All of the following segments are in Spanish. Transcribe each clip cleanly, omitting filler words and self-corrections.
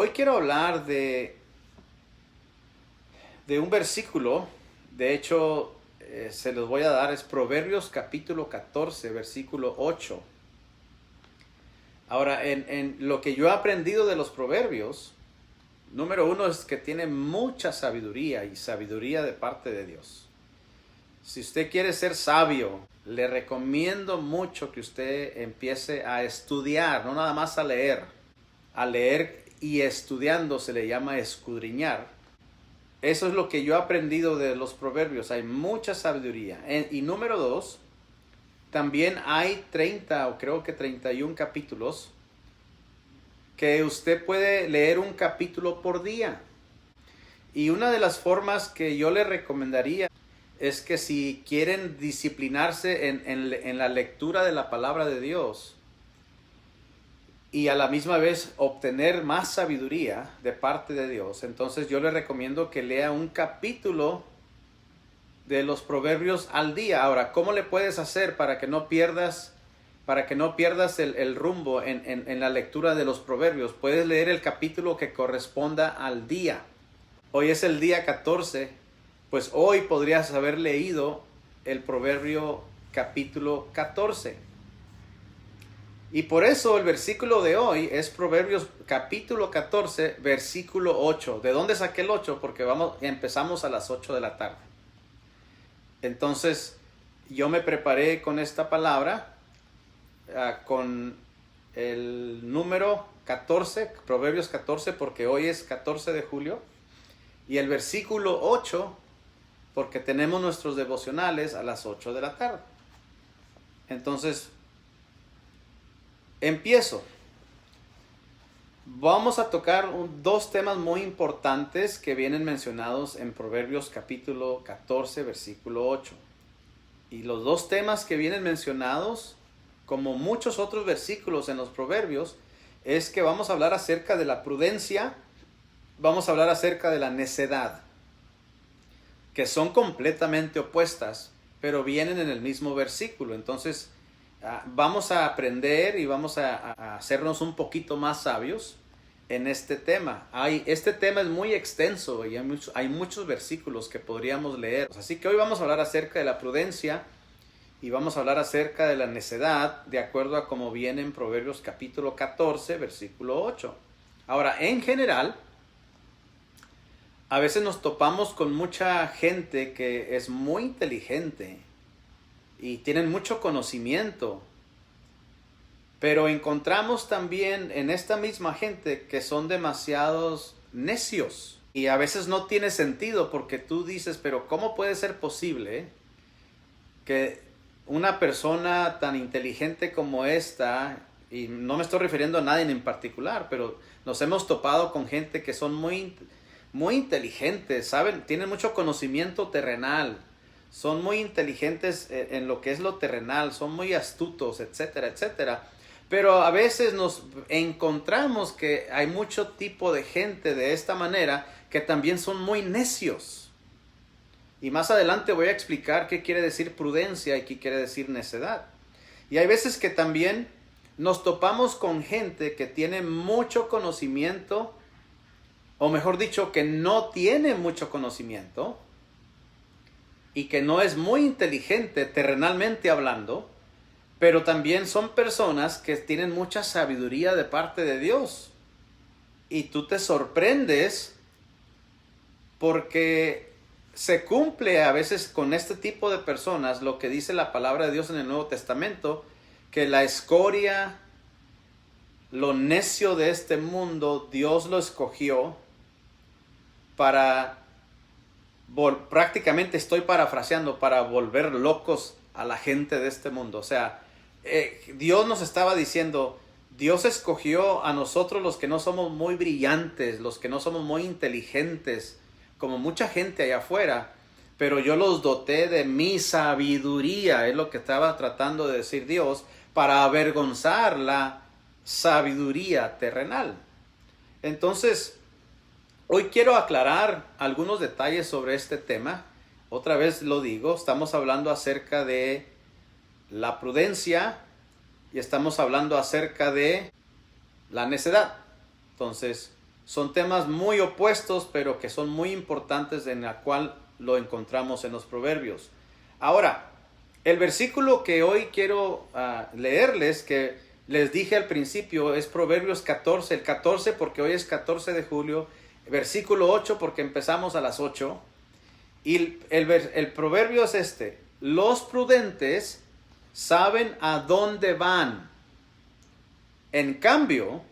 Hoy quiero hablar de un versículo. De hecho, se los voy a dar. Es Proverbios capítulo 14, versículo 8. Ahora, en lo que yo he aprendido de los proverbios, número uno es que tiene mucha sabiduría y sabiduría de parte de Dios. Si usted quiere ser sabio, le recomiendo mucho que usted empiece a estudiar, no nada más a leer. A leer y estudiando se le llama escudriñar. Eso es lo que yo he aprendido de los proverbios. Hay mucha sabiduría. Y número dos, también hay 30 o creo que 31 capítulos que usted puede leer un capítulo por día. Y una de las formas que yo le recomendaría es que si quieren disciplinarse en la lectura de la palabra de Dios y a la misma vez obtener más sabiduría de parte de Dios, entonces yo le recomiendo que lea un capítulo de los proverbios al día. Ahora, ¿cómo le puedes hacer para que no pierdas el rumbo en la lectura de los proverbios? Puedes leer el capítulo que corresponda al día. Hoy es el día 14, pues hoy podrías haber leído el proverbio capítulo 14. Y por eso el versículo de hoy es Proverbios capítulo 14, versículo 8. ¿De dónde saqué el 8? Porque empezamos a las 8 de la tarde. Entonces, yo me preparé con esta palabra, con el número 14, Proverbios 14, porque hoy es 14 de julio. Y el versículo 8, porque tenemos nuestros devocionales a las 8 de la tarde. Entonces, empiezo. Vamos a tocar dos temas muy importantes que vienen mencionados en Proverbios capítulo 14, versículo 8. Y los dos temas que vienen mencionados, como muchos otros versículos en los Proverbios, es que vamos a hablar acerca de la prudencia, vamos a hablar acerca de la necedad, que son completamente opuestas, pero vienen en el mismo versículo. Entonces, vamos a aprender y vamos a hacernos un poquito más sabios en este tema. Este tema es muy extenso y hay muchos versículos que podríamos leer. Así que hoy vamos a hablar acerca de la prudencia y vamos a hablar acerca de la necedad, de acuerdo a como viene en Proverbios capítulo 14, versículo 8. Ahora, en general, a veces nos topamos con mucha gente que es muy inteligente y tienen mucho conocimiento, pero encontramos también en esta misma gente que son demasiados necios y a veces no tiene sentido, porque tú dices, pero ¿cómo puede ser posible que una persona tan inteligente como esta, y no me estoy refiriendo a nadie en particular, pero nos hemos topado con gente que son muy inteligentes, ¿saben? Tienen mucho conocimiento terrenal, son muy inteligentes en lo que es lo terrenal, son muy astutos, etcétera, etcétera. Pero a veces nos encontramos que hay mucho tipo de gente de esta manera que también son muy necios. Y más adelante voy a explicar qué quiere decir prudencia y qué quiere decir necedad. Y hay veces que también nos topamos con gente que tiene mucho conocimiento, o mejor dicho, que no tiene mucho conocimiento y que no es muy inteligente terrenalmente hablando, pero también son personas que tienen mucha sabiduría de parte de Dios. Y tú te sorprendes porque se cumple a veces con este tipo de personas lo que dice la palabra de Dios en el Nuevo Testamento, que la escoria, lo necio de este mundo, Dios lo escogió para, prácticamente estoy parafraseando, para volver locos a la gente de este mundo. O sea, Dios nos estaba diciendo, Dios escogió a nosotros los que no somos muy brillantes, los que no somos muy inteligentes, como mucha gente allá afuera, pero yo los doté de mi sabiduría, es lo que estaba tratando de decir Dios, para avergonzar la sabiduría terrenal. Entonces, hoy quiero aclarar algunos detalles sobre este tema. Otra vez lo digo, estamos hablando acerca de la prudencia y estamos hablando acerca de la necedad. Entonces, Son temas muy opuestos, pero que son muy importantes en la cual lo encontramos en los proverbios. Ahora, el versículo que hoy quiero leerles, que les dije al principio, es Proverbios 14. El 14 porque hoy es 14 de julio. Versículo 8 porque empezamos a las 8. Y el proverbio es este: los prudentes saben a dónde van. En cambio,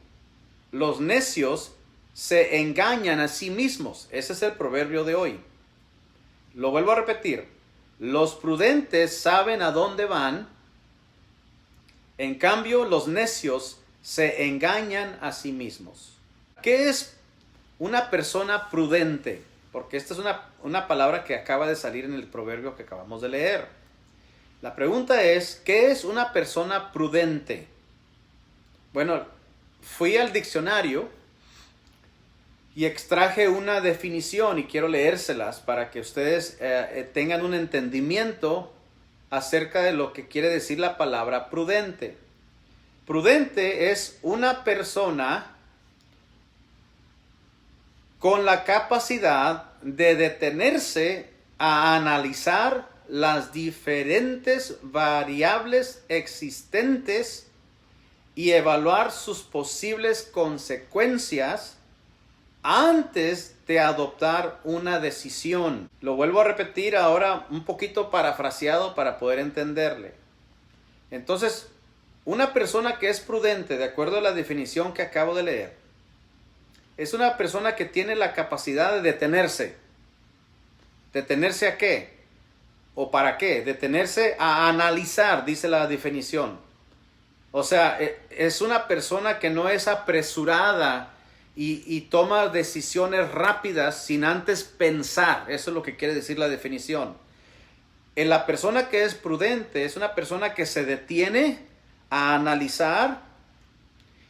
los necios se engañan a sí mismos. Ese es el proverbio de hoy. Lo vuelvo a repetir. Los prudentes saben a dónde van. En cambio, los necios se engañan a sí mismos. ¿Qué es una persona prudente? Porque esta es una palabra que acaba de salir en el proverbio que acabamos de leer. La pregunta es, ¿qué es una persona prudente? Bueno, fui al diccionario y extraje una definición y quiero leérselas para que ustedes tengan un entendimiento acerca de lo que quiere decir la palabra prudente. Prudente es una persona con la capacidad de detenerse a analizar las diferentes variables existentes y evaluar sus posibles consecuencias antes de adoptar una decisión. Lo vuelvo a repetir ahora un poquito parafraseado para poder entenderle. Entonces, una persona que es prudente, de acuerdo a la definición que acabo de leer, es una persona que tiene la capacidad de detenerse. ¿Detenerse a qué? ¿O para qué? Detenerse a analizar, dice la definición. O sea, es una persona que no es apresurada y toma decisiones rápidas sin antes pensar. Eso es lo que quiere decir la definición. La persona que es prudente es una persona que se detiene a analizar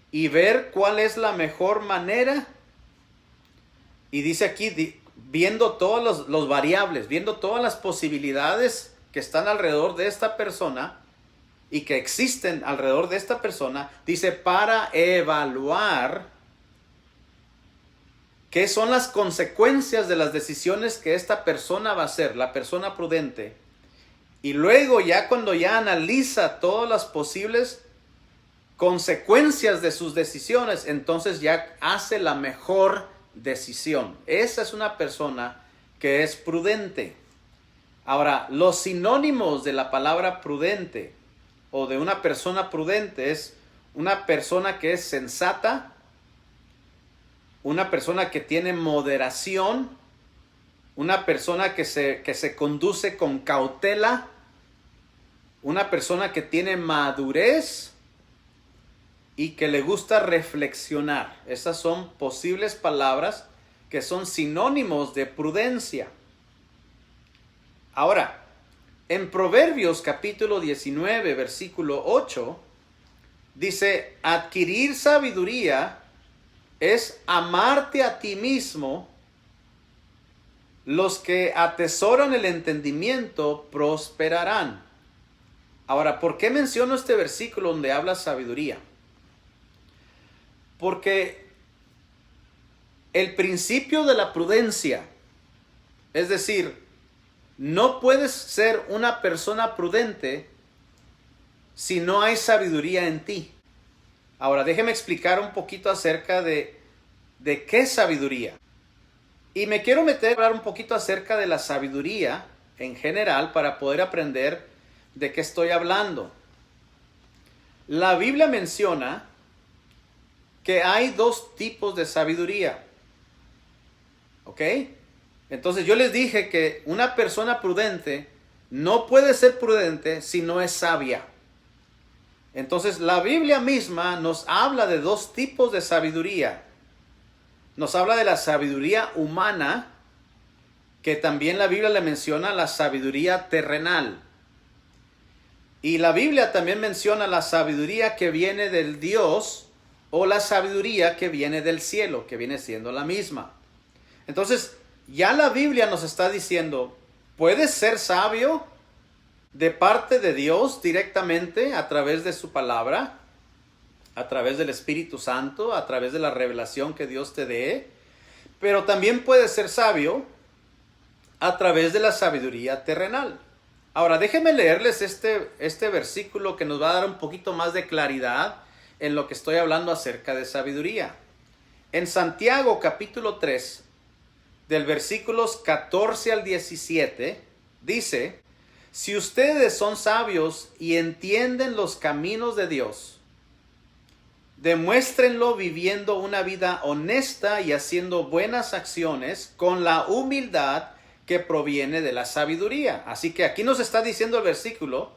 y ver cuál es la mejor manera. Y dice aquí, viendo todos los variables, viendo todas las posibilidades que están alrededor de esta persona y que existen alrededor de esta persona, dice, para evaluar qué son las consecuencias de las decisiones que esta persona va a hacer, la persona prudente. Y luego ya cuando ya analiza todas las posibles consecuencias de sus decisiones, entonces ya hace la mejor decisión. Esa es una persona que es prudente. Ahora, los sinónimos de la palabra prudente o de una persona prudente es una persona que es sensata, una persona que tiene moderación, una persona que se conduce con cautela, una persona que tiene madurez y que le gusta reflexionar. Esas son posibles palabras que son sinónimos de prudencia. Ahora, en Proverbios capítulo 19, versículo 8, dice, adquirir sabiduría es amarte a ti mismo. Los que atesoran el entendimiento prosperarán. Ahora, ¿por qué menciono este versículo donde habla sabiduría? Porque el principio de la prudencia, es decir, no puedes ser una persona prudente si no hay sabiduría en ti. Ahora, déjeme explicar un poquito acerca de qué es sabiduría. Y me quiero meter a hablar un poquito acerca de la sabiduría en general para poder aprender de qué estoy hablando. La Biblia menciona que hay dos tipos de sabiduría. ¿Ok? Entonces yo les dije que una persona prudente no puede ser prudente si no es sabia. Entonces la Biblia misma nos habla de dos tipos de sabiduría. Nos habla de la sabiduría humana, que también la Biblia le menciona la sabiduría terrenal. Y la Biblia también menciona la sabiduría que viene del Dios o la sabiduría que viene del cielo, que viene siendo la misma. Entonces, ya la Biblia nos está diciendo, ¿puedes ser sabio de parte de Dios directamente a través de su palabra? a través del Espíritu Santo, a través de la revelación que Dios te dé, pero también puedes ser sabio a través de la sabiduría terrenal. Ahora, déjenme leerles este versículo que nos va a dar un poquito más de claridad en lo que estoy hablando acerca de sabiduría. En Santiago capítulo 3, del versículos 14 al 17, dice: si ustedes son sabios y entienden los caminos de Dios, demuéstrenlo viviendo una vida honesta y haciendo buenas acciones con la humildad que proviene de la sabiduría. Así que aquí nos está diciendo el versículo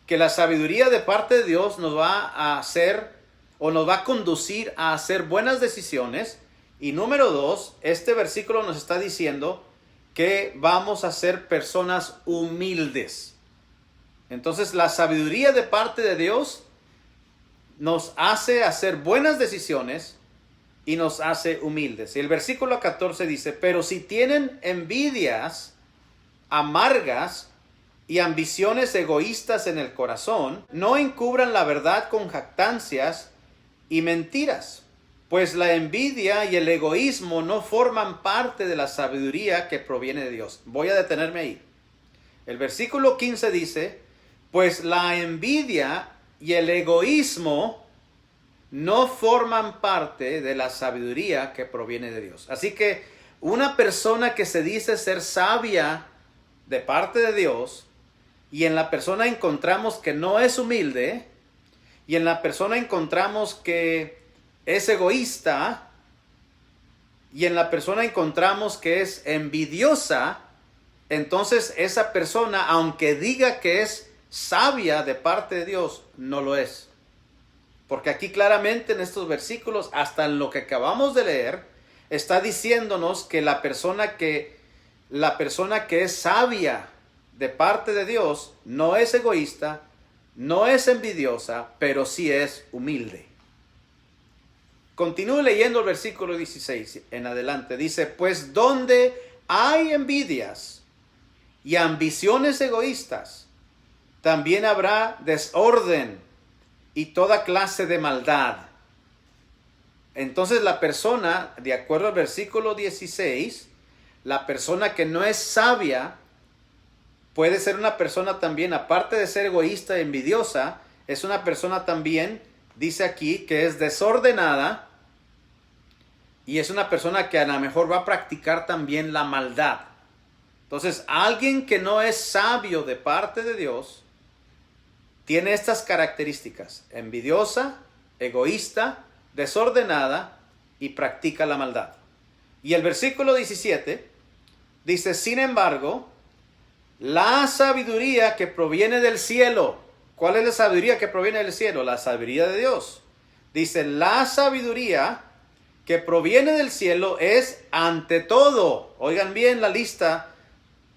que la sabiduría de parte de Dios nos va a hacer o nos va a conducir a hacer buenas decisiones. Y número 2, este versículo nos está diciendo que vamos a ser personas humildes. Entonces la sabiduría de parte de Dios nos hace hacer buenas decisiones y nos hace humildes. Y el versículo 14 dice: pero si tienen envidias amargas y ambiciones egoístas en el corazón, no encubran la verdad con jactancias y mentiras, pues la envidia y el egoísmo no forman parte de la sabiduría que proviene de Dios. Voy a detenerme ahí. El versículo 15 dice: pues la envidia y el egoísmo no forman parte de la sabiduría que proviene de Dios. Así que una persona que se dice ser sabia de parte de Dios, y en la persona encontramos que no es humilde, y en la persona encontramos que es egoísta, y en la persona encontramos que es envidiosa, entonces esa persona, aunque diga que es sabia de parte de Dios, no lo es. Porque aquí claramente en estos versículos, hasta en lo que acabamos de leer, está diciéndonos que la persona que es sabia de parte de Dios no es egoísta, no es envidiosa, pero sí es humilde. Continúe leyendo el versículo 16 en adelante. Dice: pues donde hay envidias y ambiciones egoístas, también habrá desorden y toda clase de maldad. Entonces la persona, de acuerdo al versículo 16, la persona que no es sabia puede ser una persona también, aparte de ser egoísta e envidiosa, es una persona también, dice aquí, que es desordenada, y es una persona que a lo mejor va a practicar también la maldad. Entonces, alguien que no es sabio de parte de Dios tiene estas características: envidiosa, egoísta, desordenada y practica la maldad. Y el versículo 17 dice: sin embargo, la sabiduría que proviene del cielo. ¿Cuál es la sabiduría que proviene del cielo? La sabiduría de Dios. Dice: la sabiduría que proviene del cielo es ante todo. Oigan bien la lista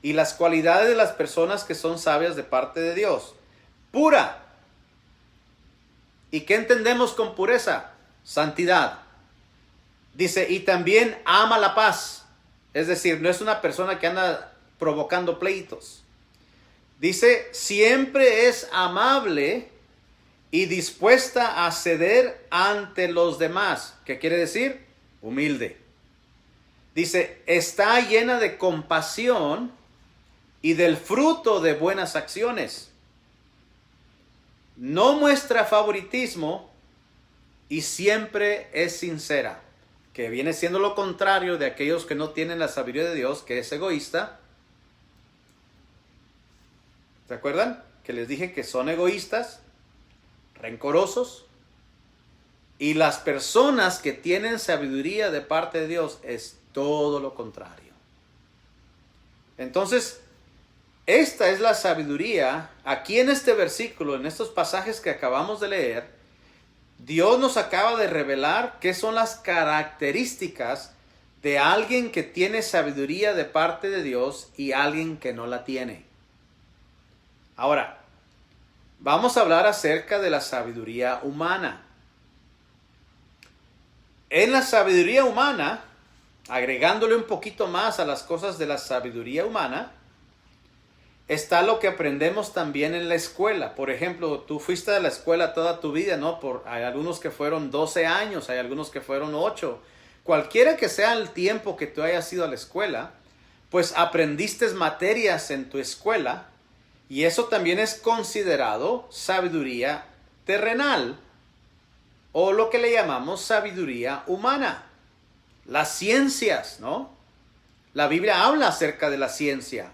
y las cualidades de las personas que son sabias de parte de Dios. Pura. ¿Y qué entendemos con pureza? Santidad. Dice: y también ama la paz. Es decir, no es una persona que anda provocando pleitos. Dice: siempre es amable y dispuesta a ceder ante los demás. ¿Qué quiere decir? Humilde. Dice: está llena de compasión y del fruto de buenas acciones. No muestra favoritismo y siempre es sincera, que viene siendo lo contrario de aquellos que no tienen la sabiduría de Dios, que es egoísta. ¿Se acuerdan? Que les dije que son egoístas, rencorosos. Y las personas que tienen sabiduría de parte de Dios es todo lo contrario. Entonces, esta es la sabiduría. Aquí en este versículo, en estos pasajes que acabamos de leer, Dios nos acaba de revelar qué son las características de alguien que tiene sabiduría de parte de Dios y alguien que no la tiene. Ahora, vamos a hablar acerca de la sabiduría humana. En la sabiduría humana, agregándole un poquito más a las cosas de la sabiduría humana, está lo que aprendemos también en la escuela. Por ejemplo, tú fuiste a la escuela toda tu vida, ¿no? Hay algunos que fueron 12 años, hay algunos que fueron 8. Cualquiera que sea el tiempo que tú hayas ido a la escuela, pues aprendiste materias en tu escuela y eso también es considerado sabiduría terrenal o lo que le llamamos sabiduría humana. Las ciencias, ¿no? La Biblia habla acerca de la ciencia.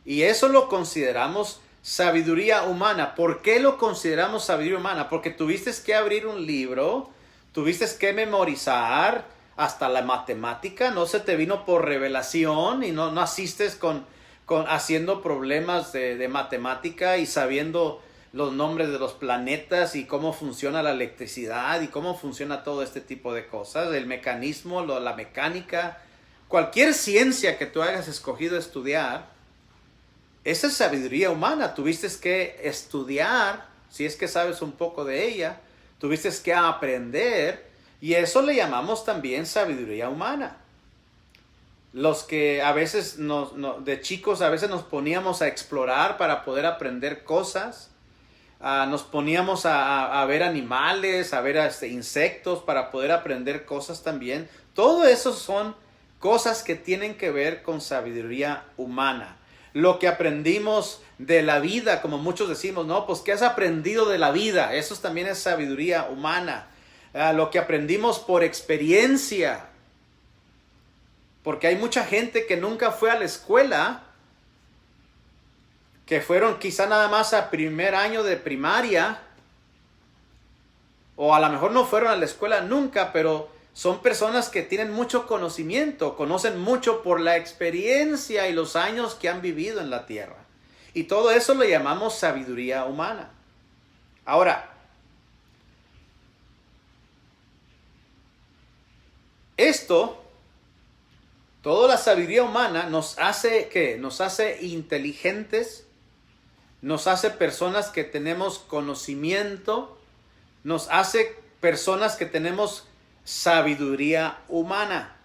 Y eso lo consideramos sabiduría humana. ¿Por qué lo consideramos sabiduría humana? Porque tuviste que abrir un libro, tuviste que memorizar hasta la matemática, no se te vino por revelación y no asistes haciendo problemas de matemática y sabiendo los nombres de los planetas y cómo funciona la electricidad y cómo funciona todo este tipo de cosas, el mecanismo, la mecánica, cualquier ciencia que tú hayas escogido estudiar. Esa es sabiduría humana. Tuviste que estudiar, si es que sabes un poco de ella, tuviste que aprender, y eso le llamamos también sabiduría humana. Los que a veces de chicos a veces nos poníamos a explorar para poder aprender cosas, nos poníamos a ver animales, a ver insectos para poder aprender cosas también. Todo eso son cosas que tienen que ver con sabiduría humana. Lo que aprendimos de la vida, como muchos decimos, ¿no? Pues, ¿qué has aprendido de la vida? Eso también es sabiduría humana. Lo que aprendimos por experiencia. Porque hay mucha gente que nunca fue a la escuela, que fueron quizá nada más a primer año de primaria, o a lo mejor no fueron a la escuela nunca, pero son personas que tienen mucho conocimiento, conocen mucho por la experiencia y los años que han vivido en la tierra. Y todo eso lo llamamos sabiduría humana. Ahora, toda la sabiduría humana nos hace, ¿qué? Nos hace inteligentes, nos hace personas que tenemos conocimiento, nos hace personas que tenemos sabiduría humana.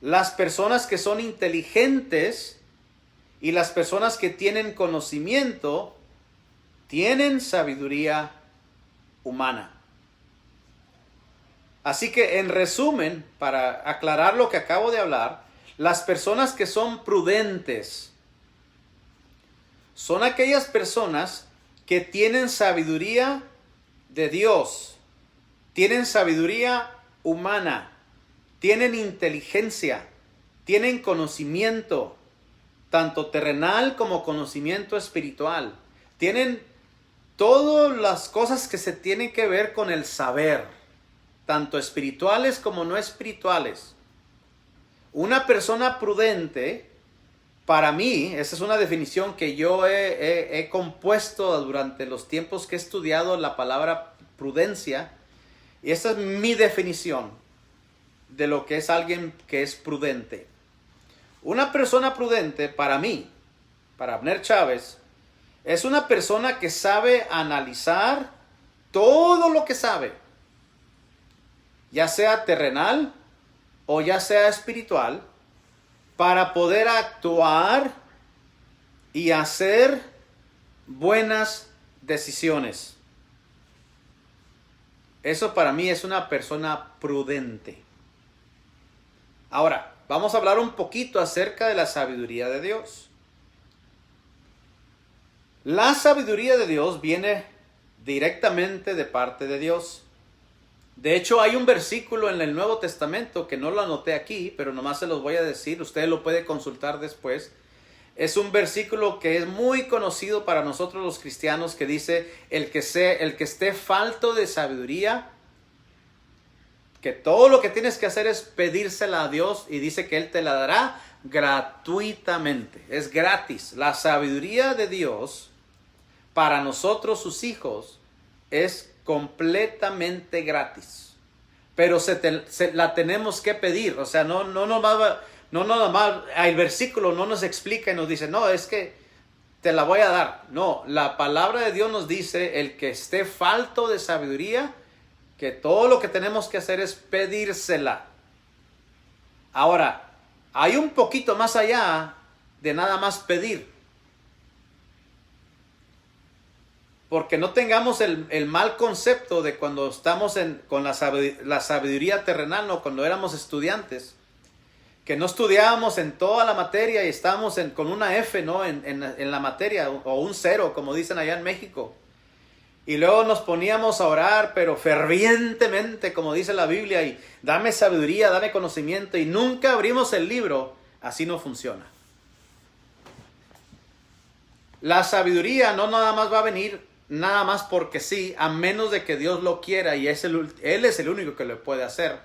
Las personas que son inteligentes y las personas que tienen conocimiento tienen sabiduría humana. Así que en resumen, para aclarar lo que acabo de hablar, las personas que son prudentes son aquellas personas que tienen sabiduría de Dios, tienen sabiduría humana, tienen inteligencia, tienen conocimiento, tanto terrenal como conocimiento espiritual. Tienen todas las cosas que se tienen que ver con el saber, tanto espirituales como no espirituales. Una persona prudente, para mí, esa es una definición que yo he compuesto durante los tiempos que he estudiado la palabra prudencia, y esa es mi definición de lo que es alguien que es prudente. Una persona prudente, para mí, para Abner Chávez, es una persona que sabe analizar todo lo que sabe, ya sea terrenal o ya sea espiritual, para poder actuar y hacer buenas decisiones. Eso para mí es una persona prudente. Ahora, vamos a hablar un poquito acerca de la sabiduría de Dios. La sabiduría de Dios viene directamente de parte de Dios. De hecho, hay un versículo en el Nuevo Testamento que no lo anoté aquí, pero nomás se los voy a decir. Usted lo puede consultar después. Es un versículo que es muy conocido para nosotros los cristianos, que dice: el que esté falto de sabiduría, que todo lo que tienes que hacer es pedírsela a Dios, y dice que Él te la dará gratuitamente. Es gratis. La sabiduría de Dios para nosotros, sus hijos, es completamente gratis. Pero la tenemos que pedir. O sea, no nomás el versículo no nos explica y nos dice: no, es que te la voy a dar. No, la palabra de Dios nos dice: el que esté falto de sabiduría, que todo lo que tenemos que hacer es pedírsela. Ahora, hay un poquito más allá de nada más pedir. porque no tengamos el mal concepto de cuando estamos con la sabiduría terrenal, no, cuando éramos estudiantes, que no estudiábamos en toda la materia y estábamos con una F, ¿no? en la materia, o un 0, como dicen allá en México. Y luego nos poníamos a orar, pero fervientemente, como dice la Biblia, y dame sabiduría, dame conocimiento, y nunca abrimos el libro. Así no funciona. La sabiduría no nada más va a venir nada más porque sí, a menos de que Dios lo quiera, y Él es el único que lo puede hacer.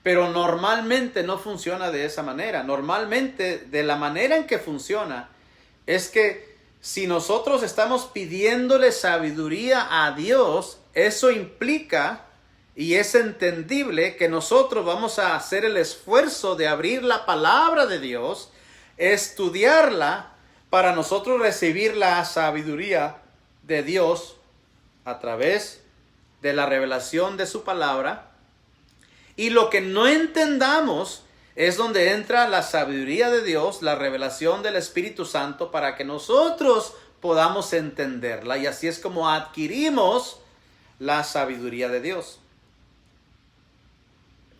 Pero normalmente no funciona de esa manera. Normalmente, de la manera en que funciona, es que si nosotros estamos pidiéndole sabiduría a Dios, eso implica y es entendible que nosotros vamos a hacer el esfuerzo de abrir la palabra de Dios, estudiarla, para nosotros recibir la sabiduría de Dios a través de la revelación de su palabra. Y lo que no entendamos es donde entra la sabiduría de Dios, la revelación del Espíritu Santo, para que nosotros podamos entenderla. Y así es como adquirimos la sabiduría de Dios.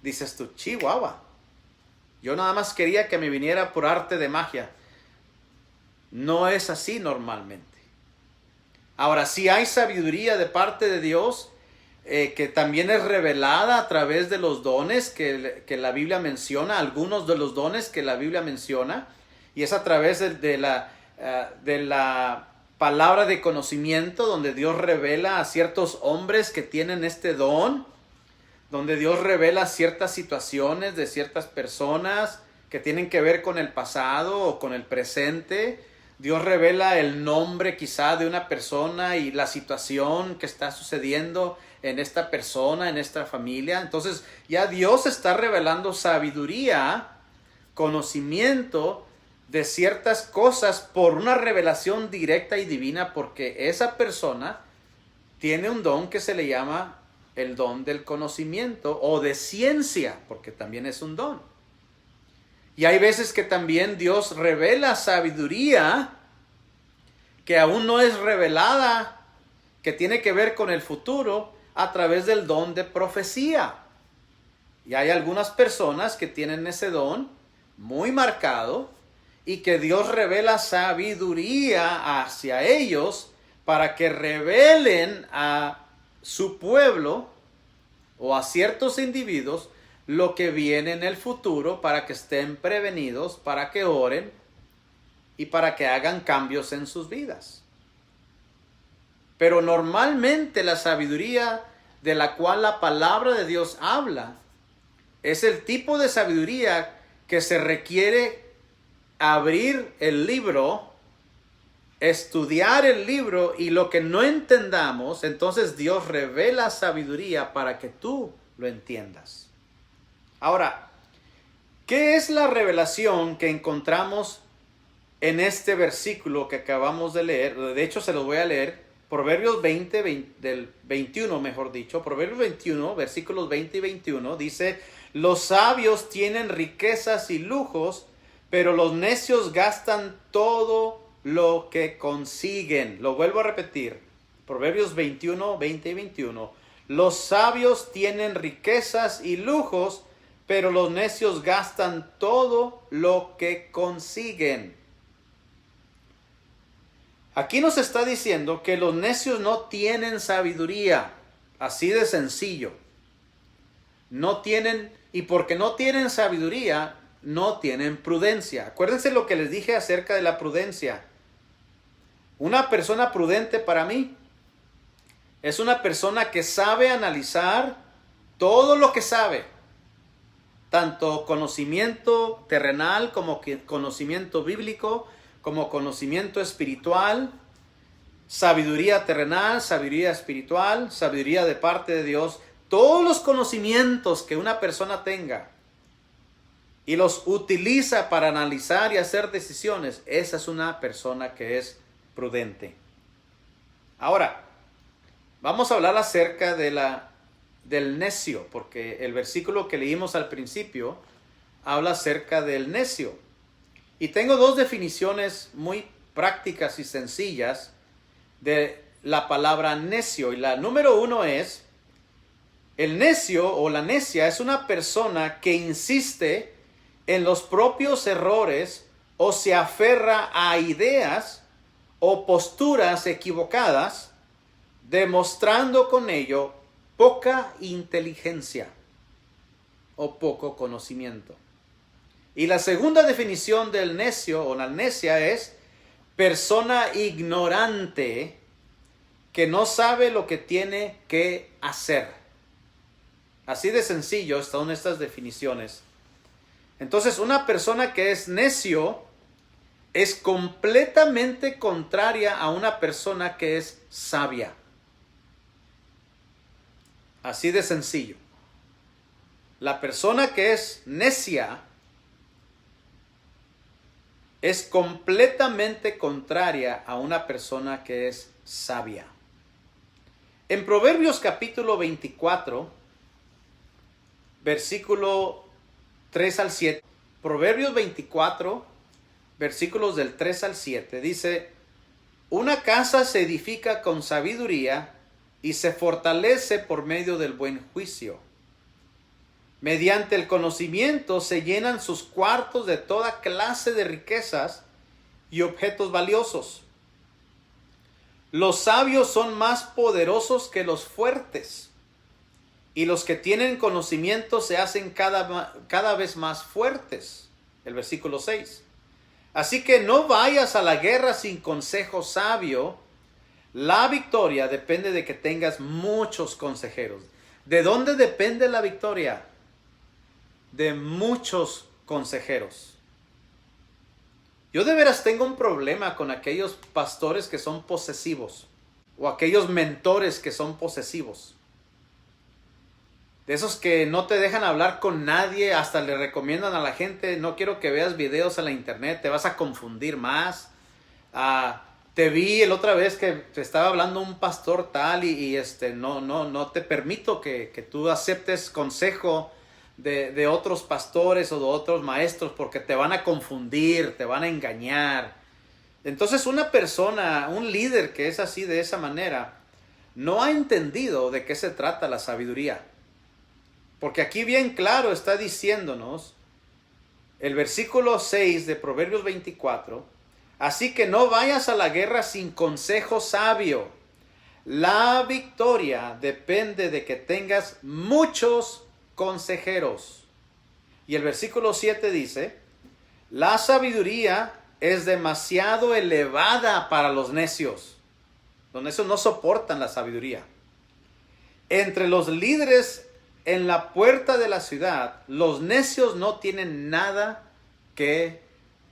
Dices tú, chihuahua, yo nada más quería que me viniera por arte de magia. No es así normalmente. Ahora, si hay sabiduría de parte de Dios, que también es revelada a través de los dones que la Biblia menciona, algunos de los dones que la Biblia menciona, y es a través de la palabra de conocimiento, donde Dios revela a ciertos hombres que tienen este don, donde Dios revela ciertas situaciones de ciertas personas que tienen que ver con el pasado o con el presente. Dios revela el nombre quizá de una persona y la situación que está sucediendo en esta persona, en esta familia. Entonces ya Dios está revelando sabiduría, conocimiento de ciertas cosas por una revelación directa y divina, porque esa persona tiene un don que se le llama el don del conocimiento o de ciencia, porque también es un don. Y hay veces que también Dios revela sabiduría que aún no es revelada, que tiene que ver con el futuro, a través del don de profecía. Y hay algunas personas que tienen ese don muy marcado y que Dios revela sabiduría hacia ellos para que revelen a su pueblo o a ciertos individuos lo que viene en el futuro, para que estén prevenidos, para que oren y para que hagan cambios en sus vidas. Pero normalmente la sabiduría de la cual la palabra de Dios habla es el tipo de sabiduría que se requiere abrir el libro, estudiar el libro, y lo que no entendamos, entonces Dios revela sabiduría para que tú lo entiendas. Ahora, ¿qué es la revelación que encontramos en este versículo que acabamos de leer? De hecho, se los voy a leer. Proverbios 21, mejor dicho. Proverbios 21, versículos 20 y 21, dice: los sabios tienen riquezas y lujos, pero los necios gastan todo lo que consiguen. Lo vuelvo a repetir. Proverbios 21, 20 y 21. Los sabios tienen riquezas y lujos, pero los necios gastan todo lo que consiguen. Aquí nos está diciendo que los necios no tienen sabiduría. Así de sencillo. No tienen, y porque no tienen sabiduría, no tienen prudencia. Acuérdense lo que les dije acerca de la prudencia. Una persona prudente para mí es una persona que sabe analizar todo lo que sabe. Tanto conocimiento terrenal como conocimiento bíblico, como conocimiento espiritual, sabiduría terrenal, sabiduría espiritual, sabiduría de parte de Dios. Todos los conocimientos que una persona tenga y los utiliza para analizar y hacer decisiones, esa es una persona que es prudente. Ahora, vamos a hablar acerca del necio, porque el versículo que leímos al principio habla acerca del necio. Y tengo dos definiciones muy prácticas y sencillas la palabra necio. Y la número 1 es, el necio o la necia es una persona que insiste en los propios errores o se aferra a ideas o posturas equivocadas, demostrando con ello poca inteligencia o poco conocimiento. Y la segunda definición del necio o la necia es persona ignorante que no sabe lo que tiene que hacer. Así de sencillo son estas definiciones. Entonces, una persona que es necio es completamente contraria a una persona que es sabia. Así de sencillo. La persona que es necia es completamente contraria a una persona que es sabia. En Proverbios capítulo 24, versículo 3 al 7, Proverbios 24, versículos del 3 al 7, dice: una casa se edifica con sabiduría y se fortalece por medio del buen juicio. Mediante el conocimiento se llenan sus cuartos de toda clase de riquezas y objetos valiosos. Los sabios son más poderosos que los fuertes, y los que tienen conocimiento se hacen cada vez más fuertes. El versículo 6. Así que no vayas a la guerra sin consejo sabio. La victoria depende de que tengas muchos consejeros. ¿De dónde depende la victoria? De muchos consejeros. Yo de veras tengo un problema con aquellos pastores que son posesivos o aquellos mentores que son posesivos. De esos que no te dejan hablar con nadie, hasta le recomiendan a la gente: no quiero que veas videos en la internet, te vas a confundir más. Te vi la otra vez que te estaba hablando un pastor tal y no te permito que tú aceptes consejo de otros pastores o de otros maestros, porque te van a confundir, te van a engañar. Entonces una persona, un líder que es así de esa manera, no ha entendido de qué se trata la sabiduría. Porque aquí bien claro está diciéndonos el versículo 6 de Proverbios 24: así que no vayas a la guerra sin consejo sabio. La victoria depende de que tengas muchos consejeros. Y el versículo 7 dice: la sabiduría es demasiado elevada para los necios. Los necios no soportan la sabiduría. Entre los líderes en la puerta de la ciudad, los necios no tienen nada que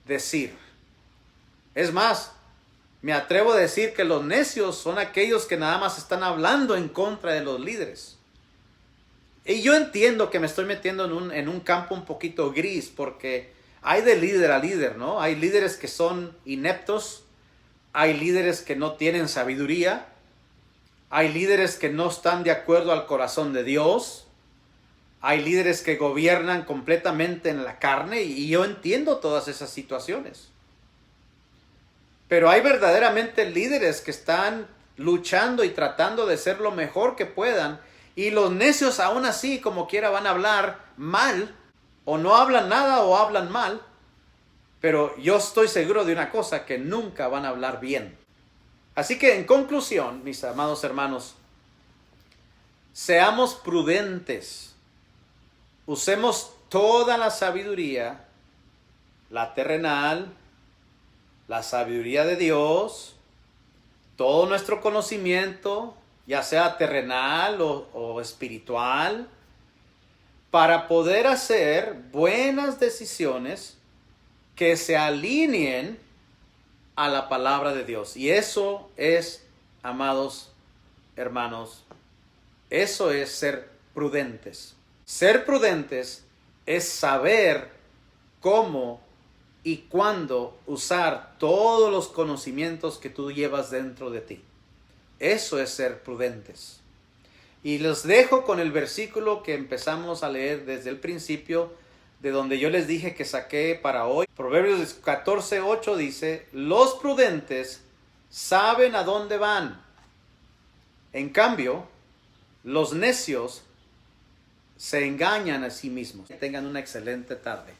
decir. Es más, me atrevo a decir que los necios son aquellos que nada más están hablando en contra de los líderes. Y yo entiendo que me estoy metiendo en un campo un poquito gris, porque hay de líder a líder, ¿no? Hay líderes que son ineptos, hay líderes que no tienen sabiduría, hay líderes que no están de acuerdo al corazón de Dios, hay líderes que gobiernan completamente en la carne, y yo entiendo todas esas situaciones. Pero hay verdaderamente líderes que están luchando y tratando de ser lo mejor que puedan, y los necios aún así, como quiera, van a hablar mal, o no hablan nada o hablan mal. Pero yo estoy seguro de una cosa: que nunca van a hablar bien. Así que en conclusión, mis amados hermanos, seamos prudentes. Usemos toda la sabiduría, la terrenal, la sabiduría de Dios, todo nuestro conocimiento, ya sea terrenal o espiritual, para poder hacer buenas decisiones que se alineen a la palabra de Dios. Y eso es, amados hermanos, eso es ser prudentes. Ser prudentes es saber cómo y cuándo usar todos los conocimientos que tú llevas dentro de ti. Eso es ser prudentes. Y los dejo con el versículo que empezamos a leer desde el principio, de donde yo les dije que saqué para hoy. Proverbios 14:8 dice: los prudentes saben a dónde van, En cambio, los necios se engañan a sí mismos. Que tengan una excelente tarde.